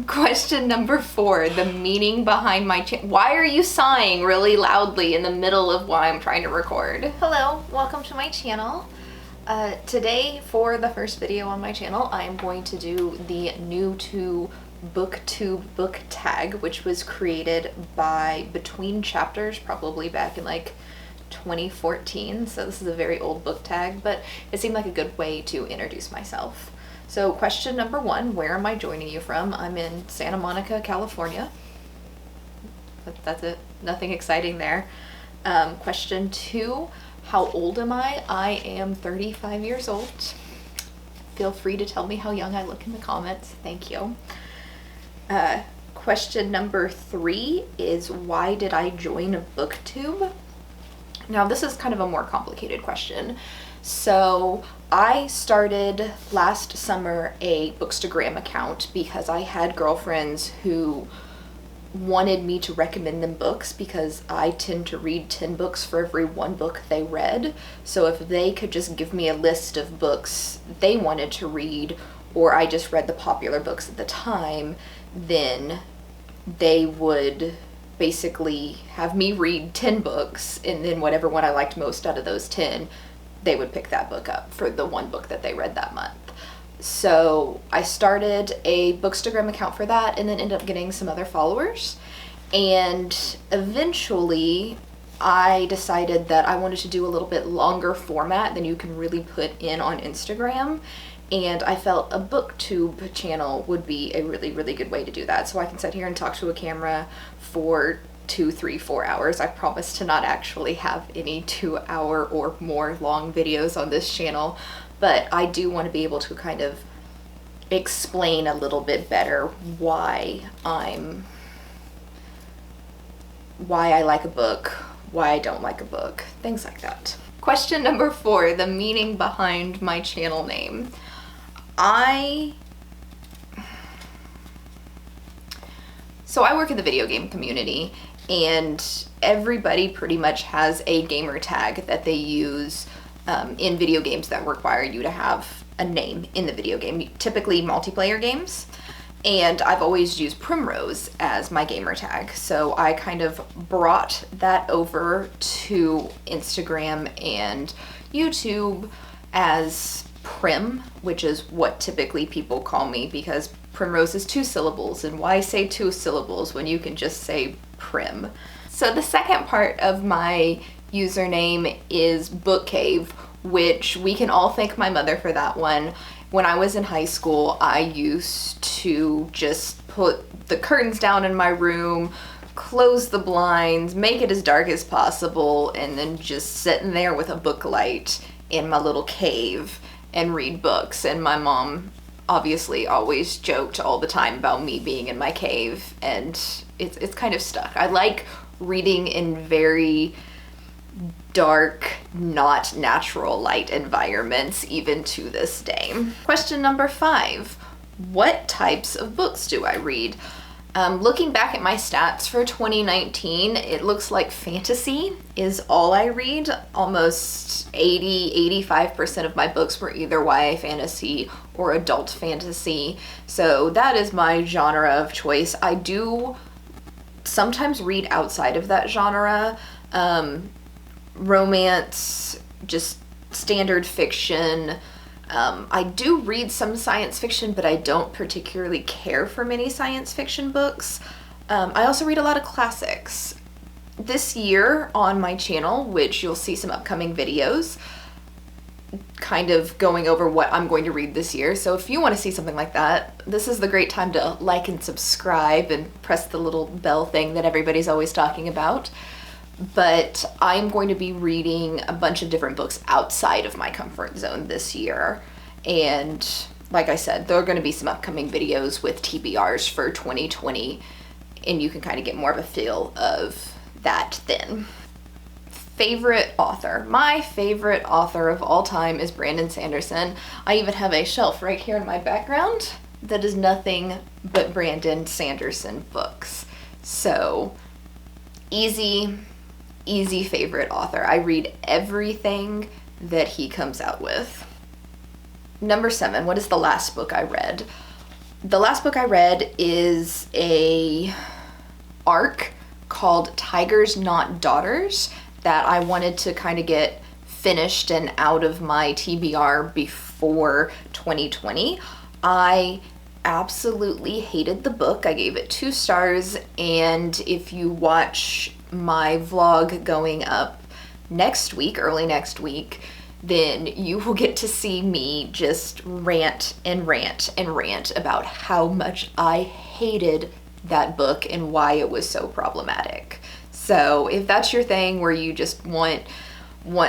Question number 4, the meaning behind my why are you sighing really loudly in the middle of why I'm trying to record? Hello, welcome to my channel. Today, for the first video on my channel, I am going to do the new to booktube book tag, which was created by Between Chapters, probably back in like 2014. So this is a very old book tag, but it seemed like a good way to introduce myself. So question number 1, where am I joining you from? I'm in Santa Monica, California. That's it, nothing exciting there. Question 2, how old am I? I am 35 years old. Feel free to tell me how young I look in the comments, thank you. Question number 3 is, why did I join BookTube? Now this is kind of a more complicated question. So I started last summer a Bookstagram account because I had girlfriends who wanted me to recommend them books because I tend to read 10 books for every 1 book they read. So if they could just give me a list of books they wanted to read, or I just read the popular books at the time, then they would basically have me read 10 books, and then whatever one I liked most out of those 10, they would pick that book up for the 1 book that they read that month. So I started a Bookstagram account for that and then ended up getting some other followers. And eventually I decided that I wanted to do a little bit longer format than you can really put in on Instagram. And I felt a BookTube channel would be a really, really good way to do that. So I can sit here and talk to a camera for 2, 3, 4 hours. I promise to not actually have any 2-hour or more long videos on this channel, but I do want to be able to kind of explain a little bit better why I like a book, why I don't like a book, things like that. Question number 4, the meaning behind my channel name. So I work in the video game community, and everybody pretty much has a gamer tag that they use in video games that require you to have a name in the video game, typically multiplayer games. And I've always used Primrose as my gamer tag. So I kind of brought that over to Instagram and YouTube as Prim, which is what typically people call me, because Primrose is 2 syllables, and why say 2 syllables when you can just say Prim? So the second part of my username is Book Cave, which we can all thank my mother for that one. When I was in high school, I used to just put the curtains down in my room, close the blinds, make it as dark as possible, and then just sit in there with a book light in my little cave and read books. And my mom obviously always joked all the time about me being in my cave, and it's kind of stuck. I like reading in very dark, not natural light environments even to this day. Question number 5, what types of books do I read? Looking back at my stats for 2019, it looks like fantasy is all I read. Almost 80-85% of my books were either YA fantasy or adult fantasy. So that is my genre of choice. I do sometimes read outside of that genre. Romance, just standard fiction. I do read some science fiction, but I don't particularly care for many science fiction books. I also read a lot of classics. This year on my channel, which you'll see some upcoming videos, kind of going over what I'm going to read this year. So if you want to see something like that, this is the great time to like and subscribe and press the little bell thing that everybody's always talking about. But I'm going to be reading a bunch of different books outside of my comfort zone this year. And like I said, there are going to be some upcoming videos with TBRs for 2020, and you can kind of get more of a feel of that then. Favorite author. My favorite author of all time is Brandon Sanderson. I even have a shelf right here in my background that is nothing but Brandon Sanderson books. So easy favorite author. I read everything that he comes out with. Number 7, what is the last book I read? The last book I read is a arc called Tigers Not Daughters that I wanted to kind of get finished and out of my TBR before 2020. I absolutely hated the book. I gave it 2 stars, and if you watch my vlog going up next week, early next week, then you will get to see me just rant and rant and rant about how much I hated that book and why it was so problematic. So if that's your thing where you just want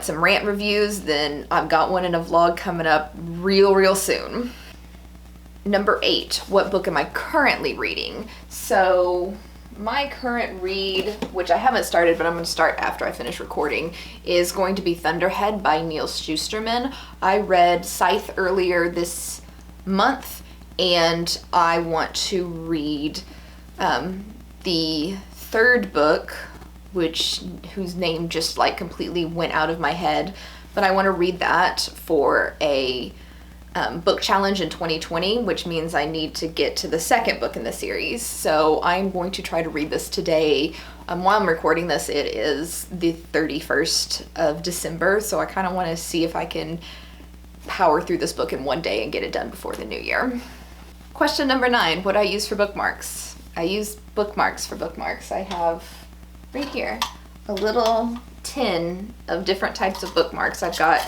some rant reviews, then I've got one in a vlog coming up real soon. Number 8, what book am I currently reading? So my current read, which I haven't started, but I'm going to start after I finish recording, is going to be Thunderhead by Neil Shusterman. I read Scythe earlier this month, and I want to read the 3rd book, whose name just like completely went out of my head, but I want to read that for a book challenge in 2020, which means I need to get to the 2nd book in the series. So I'm going to try to read this today. While I'm recording this, it is the 31st of December, so I kind of want to see if I can power through this book in one day and get it done before the new year. Question number 9, what do I use for bookmarks? I use bookmarks for bookmarks. I have right here a little tin of different types of bookmarks. I've got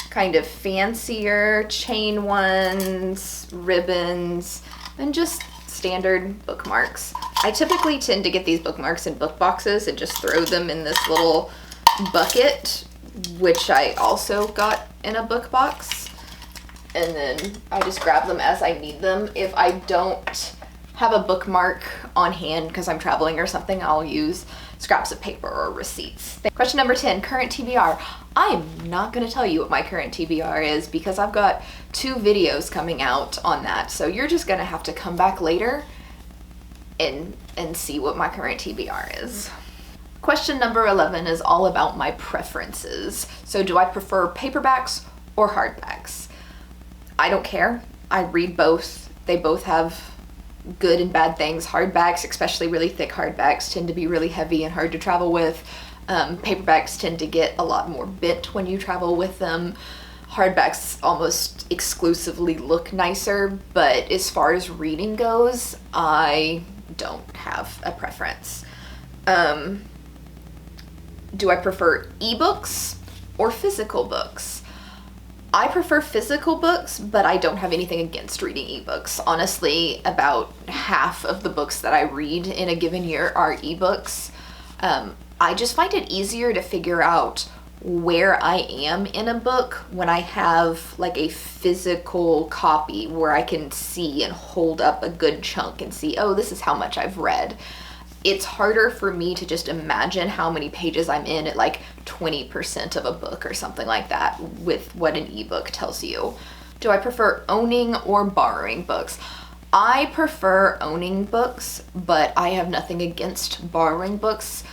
kind of fancier chain ones, ribbons, and just standard bookmarks. I typically tend to get these bookmarks in book boxes and just throw them in this little bucket, which I also got in a book box, and then I just grab them as I need them. If I don't have a bookmark on hand because I'm traveling or something, I'll use scraps of paper or receipts. Question number 10, current TBR. I'm not going to tell you what my current TBR is because I've got 2 videos coming out on that. So you're just going to have to come back later and see what my current TBR is. Question number 11 is all about my preferences. So do I prefer paperbacks or hardbacks? I don't care. I read both. They both have good and bad things. Hardbacks, especially really thick hardbacks, tend to be really heavy and hard to travel with. Paperbacks tend to get a lot more bent when you travel with them. Hardbacks almost exclusively look nicer, but as far as reading goes, I don't have a preference. Do I prefer ebooks or physical books? I prefer physical books, but I don't have anything against reading ebooks. Honestly, about half of the books that I read in a given year are ebooks. I just find it easier to figure out where I am in a book when I have like a physical copy where I can see and hold up a good chunk and see, oh, this is how much I've read. It's harder for me to just imagine how many pages I'm in at like 20% of a book or something like that with what an ebook tells you. Do I prefer owning or borrowing books? I prefer owning books, but I have nothing against borrowing books.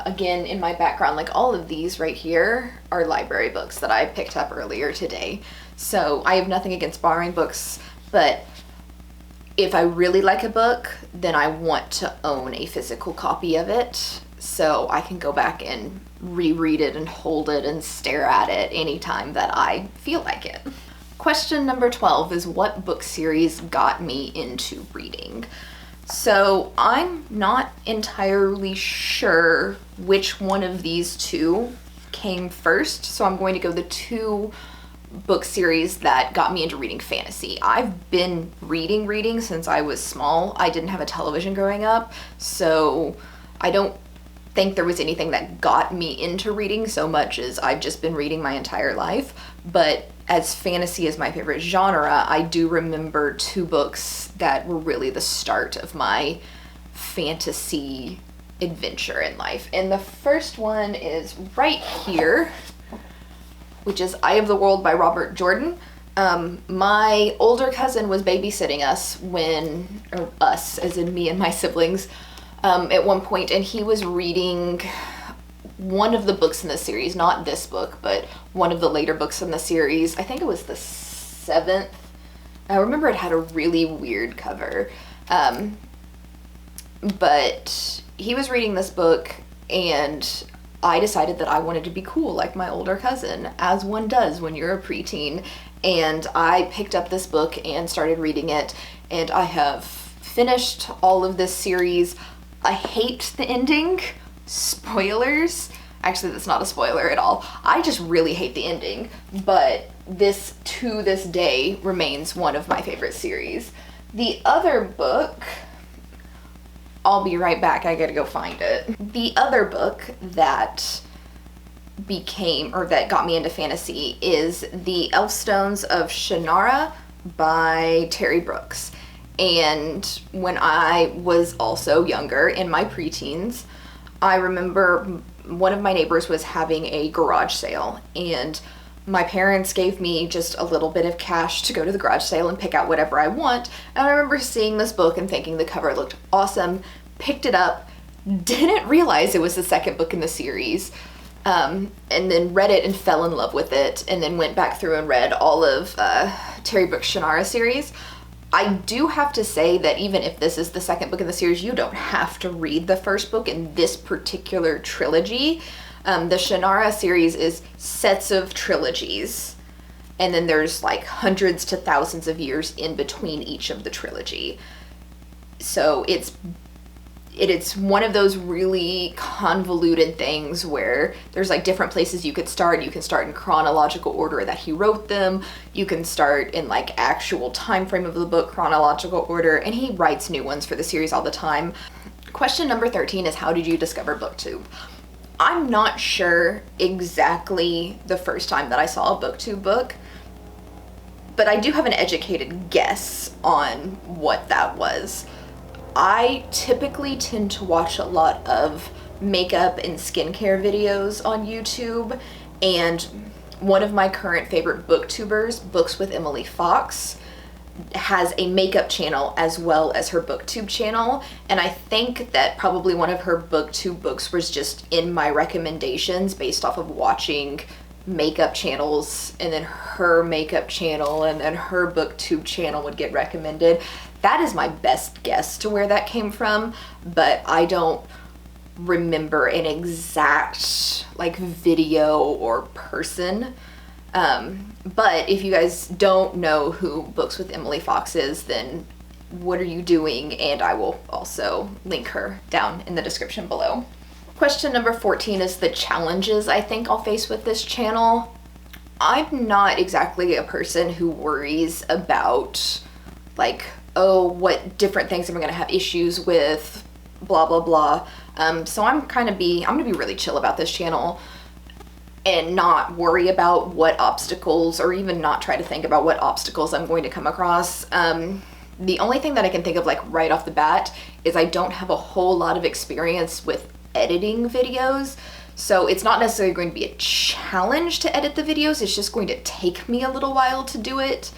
Again, in my background, like all of these right here are library books that I picked up earlier today. So I have nothing against borrowing books, but if I really like a book, then I want to own a physical copy of it so I can go back and reread it and hold it and stare at it anytime that I feel like it. Question number 12 is what book series got me into reading? So I'm not entirely sure which one of these 2 came first, so I'm going to go the 2 book series that got me into reading fantasy. I've been reading since I was small. I didn't have a television growing up, so I don't think there was anything that got me into reading so much as I've just been reading my entire life. But as fantasy is my favorite genre, I do remember 2 books that were really the start of my fantasy adventure in life. And the first one is right here, which is Eye of the World by Robert Jordan. My older cousin was babysitting us or us, as in me and my siblings, at one point, and he was reading one of the books in the series, not this book, but one of the later books in the series. I think it was the 7th I remember it had a really weird cover. But he was reading this book, and I decided that I wanted to be cool like my older cousin, as one does when you're a preteen. And I picked up this book and started reading it, and I have finished all of this series. I hate the ending. Spoilers. Actually, that's not a spoiler at all. I just really hate the ending, but this, to this day, remains one of my favorite series. The other book, I'll be right back, I gotta go find it. The other book that got me into fantasy is The Elfstones of Shannara by Terry Brooks. And when I was also younger, in my preteens, I remember one of my neighbors was having a garage sale, and my parents gave me just a little bit of cash to go to the garage sale and pick out whatever I want. And I remember seeing this book and thinking the cover looked awesome, picked it up, didn't realize it was the second book in the series, and then read it and fell in love with it, and then went back through and read all of Terry Brooks' Shannara series. I do have to say that even if this is the second book in the series, you don't have to read the first book in this particular trilogy. The Shannara series is sets of trilogies, and then there's like hundreds to thousands of years in between each of the trilogy. So it's one of those really convoluted things where there's like different places you could start. You can start in chronological order that he wrote them. You can start in like actual time frame of the book chronological order, and he writes new ones for the series all the time. Question number 13 is, how did you discover BookTube? I'm not sure exactly the first time that I saw a BookTube book, but I do have an educated guess on what that was. I typically tend to watch a lot of makeup and skincare videos on YouTube, and one of my current favorite booktubers, Books with Emily Fox, has a makeup channel as well as her booktube channel, and I think that probably one of her booktube books was just in my recommendations based off of watching makeup channels, and then her makeup channel and then her booktube channel would get recommended. That is my best guess to where that came from, but I don't remember an exact like video or person. But if you guys don't know who Books with Emily Fox is, then what are you doing? And I will also link her down in the description below. Question number 14 is the challenges I think I'll face with this channel. I'm not exactly a person who worries about like, oh, what different things am I gonna have issues with, blah, blah, blah. So I'm gonna be really chill about this channel and not worry about what obstacles, or even not try to think about what obstacles I'm going to come across. The only thing that I can think of like right off the bat is I don't have a whole lot of experience with editing videos. So it's not necessarily going to be a challenge to edit the videos, it's just going to take me a little while to do it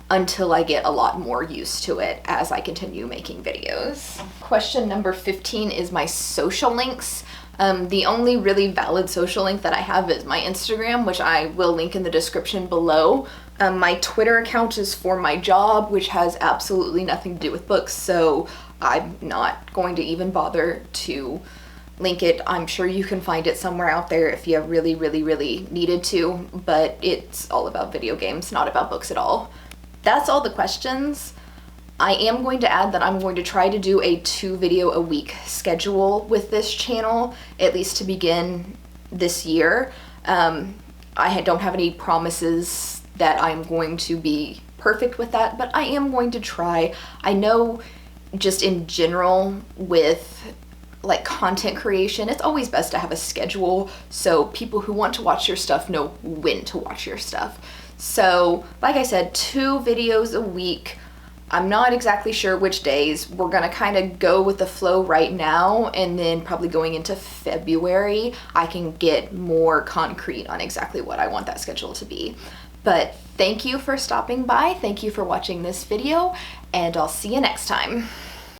until I get a lot more used to it as I continue making videos. Question number 15 is my social links. The only really valid social link that I have is my Instagram, which I will link in the description below. My Twitter account is for my job, which has absolutely nothing to do with books, so I'm not going to even bother to link it. I'm sure you can find it somewhere out there if you really, really, really needed to, but it's all about video games, not about books at all. That's all the questions. I am going to add that I'm going to try to do a 2 video a week schedule with this channel, at least to begin this year. I don't have any promises that I'm going to be perfect with that, but I am going to try. I know just in general with like content creation, it's always best to have a schedule so people who want to watch your stuff know when to watch your stuff. So like I said, 2 videos a week. I'm not exactly sure which days. We're gonna kind of go with the flow right now, and then probably going into February, I can get more concrete on exactly what I want that schedule to be. But thank you for stopping by. Thank you for watching this video, and I'll see you next time.